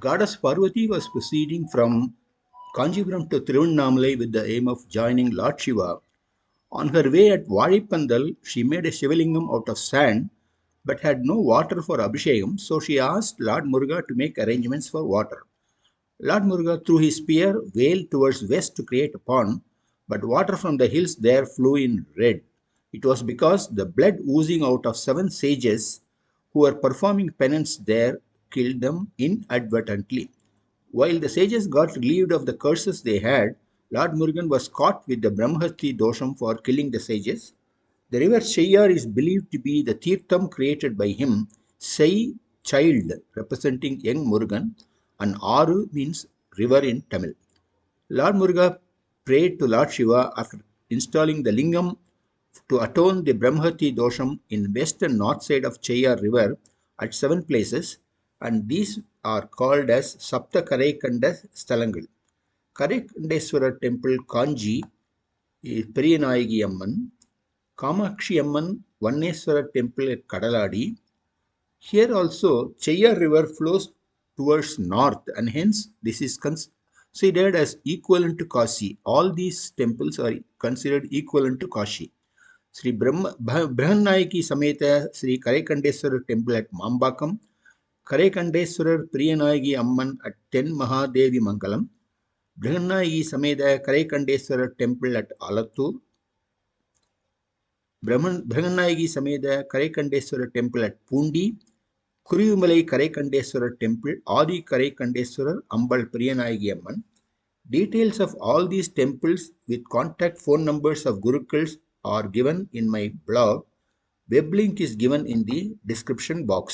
Goddess Parvati was proceeding from Kancheepuram to Tiruvannamalai with the aim of joining Lord Shiva. On her way at Valipandal, she made a Shivalingam out of sand but had no water for Abhishekam, so she asked Lord Muruga to make arrangements for water. Lord Muruga threw his spear well towards west to create a pond, but water from the hills there flew in red. It was because the blood oozing out of 7 sages who were performing penance there killed them inadvertently. While the sages got relieved of the curses they had, Lord Murugan was caught with the Bramhahathi dosham for killing the sages. The river Cheyyar is believed to be the Tirtham created by him, Sai, child, representing young Murugan, and Aru means river in Tamil. Lord Muruga prayed to Lord Shiva after installing the lingam to atone the Bramhahathi dosham in west and north side of Cheyyar river at 7 places, and these are called as Sapta Karai Kanda Sthalangal. Karaikandeswarar temple Kanji is Periyanaigi Amman, Kamakshi Amman Vanneswarar temple at Kadaladi. Here also Cheyyar river flows towards north, and hence this is considered as equivalent to Kashi. All these temples are considered equivalent to Kashi. Sri Brahannayaki Sameta Sri Karaikandeswarar temple at Mambakkam, Karaikandeswarar Priyanayagi Amman at 10 Madhimangalam, Brahannayagi Sameta Karaikandeswarar temple at Elathur, Brahannayagi Sameta Karaikandeswarar temple at Poondi, Kuruvimalai Karaikandeswarar temple, Adi Karaikandeswarar Ambal Priyanayagi Amman. Details of all these temples with contact phone numbers of Gurukuls are given in my blog. Web link is given in the description box.